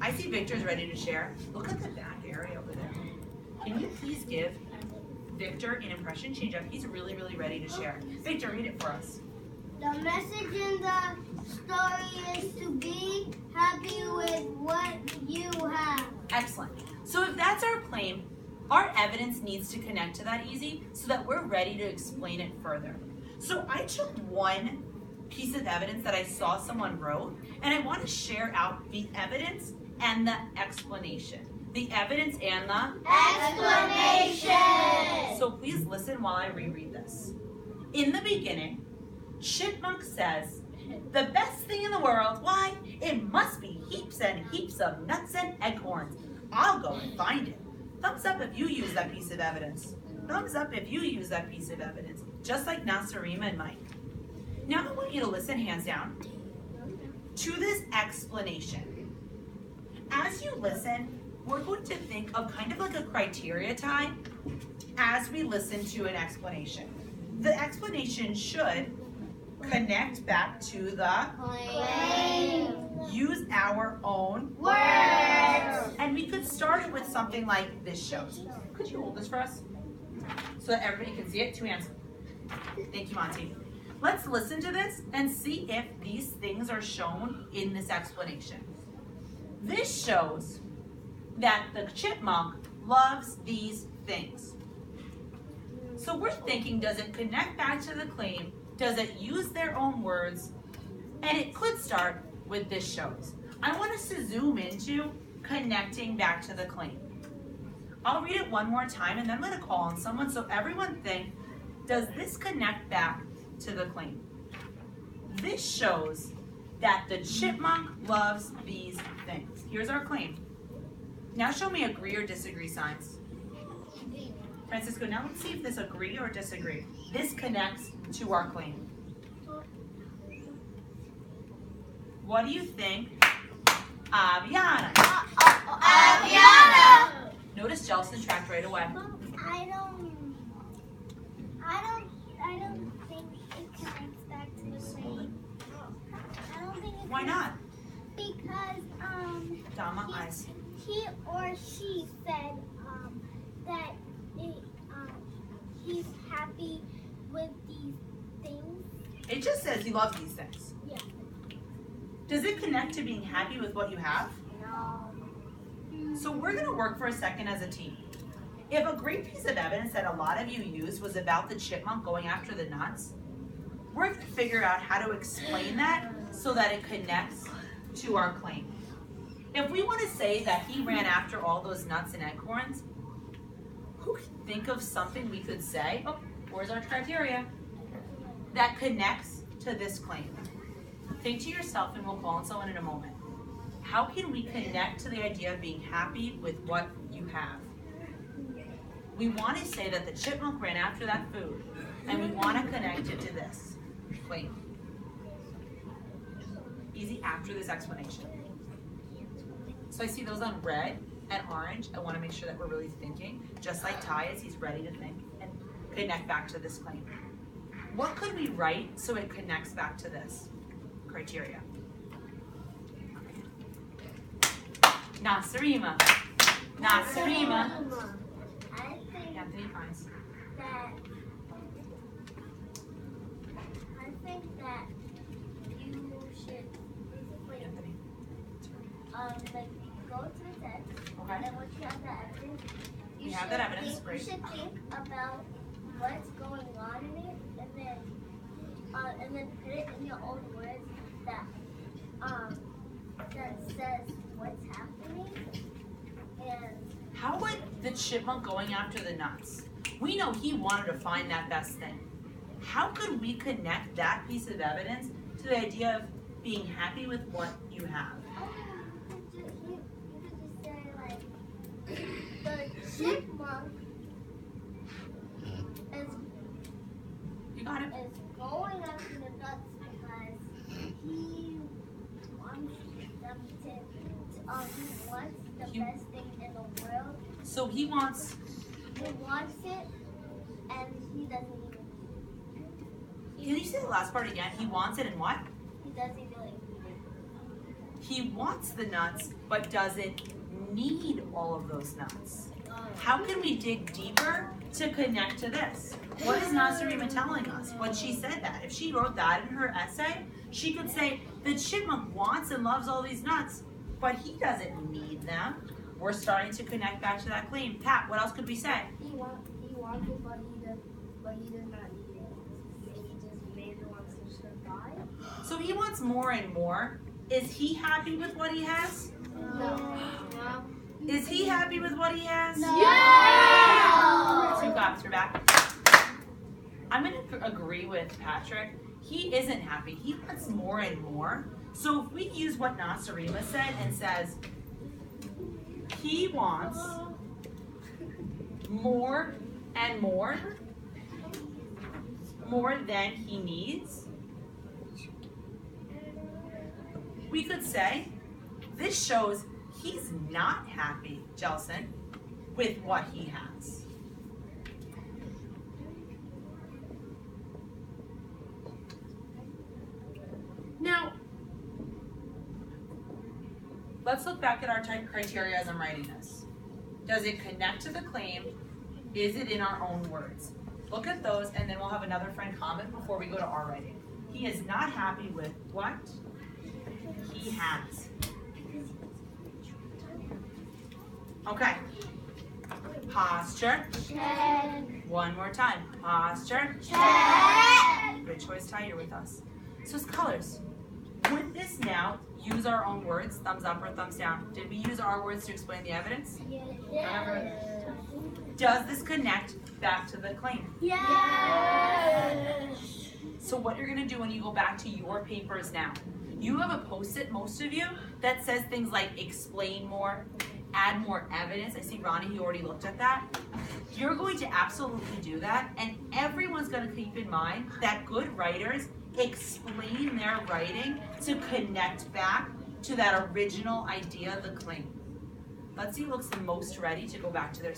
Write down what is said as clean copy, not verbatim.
I see Victor's ready to share. Look at the back area over there. Can you please give Victor an impression change up? He's really, really ready to share. Victor, read it for us. The message in the story is to be happy with what you have. Excellent. So if that's our claim, our evidence needs to connect to that easy so that we're ready to explain it further. So I took one piece of evidence that I saw someone wrote, and I want to share out the evidence and the explanation. The evidence and the explanation. So please listen while I reread this. In the beginning, Chipmunk says, the best thing in the world, why? It must be heaps and heaps of nuts and acorns. I'll go and find it. Thumbs up if you use that piece of evidence. Thumbs up if you use that piece of evidence, just like Nasarima and Mike. Now I want you to listen, hands down, to this explanation. As you listen, we're going to think of kind of like a criteria tie as we listen to an explanation. The explanation should connect back to the Claim. Use our own Words. And we could start it with something like this shows. Could you hold this for us? So that everybody can see it. 2 hands. Thank you, Monty. Let's listen to this and see if these things are shown in this explanation. This shows that the chipmunk loves these things. So we're thinking, does it connect back to the claim? Does it use their own words? And it could start with this shows. I want us to zoom into connecting back to the claim. I'll read it one more time and then I'm going to call on someone so everyone think, does this connect back to the claim? This shows that the chipmunk loves these things. Here's our claim. Now show me agree or disagree signs. Francisco, now let's see if this agree or disagree. This connects to our claim. What do you think? Aviana. Aviana. Notice Jelson tracked right away. I don't think it connects back to the claim. I don't think it. Why not? Because Dama eyes. he or she said that he's happy with these things. It just says he loves these things. Yeah. Does it connect to being happy with what you have? No. So we're going to work for a second as a team. If a great piece of evidence that a lot of you used was about the chipmunk going after the nuts, we're going to figure out how to explain that so that it connects to our claim. If we want to say that he ran after all those nuts and acorns, who can think of something we could say, oh, where's our criteria, that connects to this claim? Think to yourself and we'll call on someone in a moment. How can we connect to the idea of being happy with what you have? We want to say that the chipmunk ran after that food, and we want to connect it to this claim. Easy after this explanation. So I see those on red and orange. I want to make sure that we're really thinking, just like Ty is, he's ready to think and connect back to this claim. What could we write so it connects back to this criteria? Nasarima. Nasarima. I think Anthony Pines. that you should Anthony. like go to the text, Okay. and once you have that evidence, We have that evidence, you great. should think about what's going on in it, and then put it in your own words that says what's happening. And How would the chipmunk going after the nuts? We know he wanted to find that best thing. How could we connect that piece of evidence to the idea of being happy with what you have? you could just say like the chipmunk You got it? is going after the nuts because he wants them to he wants the best thing in the world. So he wants, He wants it, and he doesn't even. can you say the last part again? He wants it and what? He doesn't really need it. He wants the nuts, but doesn't need all of those nuts. How can we dig deeper to connect to this? What is Nasarima telling us when she said that? If she wrote that in her essay, she could say, the chipmunk wants and loves all these nuts, but he doesn't need them. We're starting to connect back to that claim. Pat, what else could we say? He wants it, but he does not need it. He just maybe wants to survive. So he wants more and more. Is he happy with what he has? No. Is he happy with what he has? No. Two claps for back. I'm going to agree with Patrick. He isn't happy. He wants more and more. So if we use what Nasarima said and says, he wants more and more than he needs, we could say, this shows he's not happy, Jelson, with what he has. Now, let's look back at our criteria as I'm writing this. Does it connect to the claim? Is it in our own words? Look at those, and then we'll have another friend comment before we go to our writing. He is not happy with what he has. Okay. Posture. Check. One more time. Posture. Check. Good choice, Ty, you're with us. So it's colors. Would this now use our own words, thumbs up or thumbs down? Did we use our words to explain the evidence? Yeah. Does this connect back to the claim? Yes. So what you're gonna do when you go back to your papers now, you have a Post-it, most of you, that says things like explain more, add more evidence. I see Ronnie, he already looked at that. You're going to absolutely do that, and everyone's gonna keep in mind that good writers explain their writing to connect back to that original idea of the claim. Let's see who looks the most ready to go back to their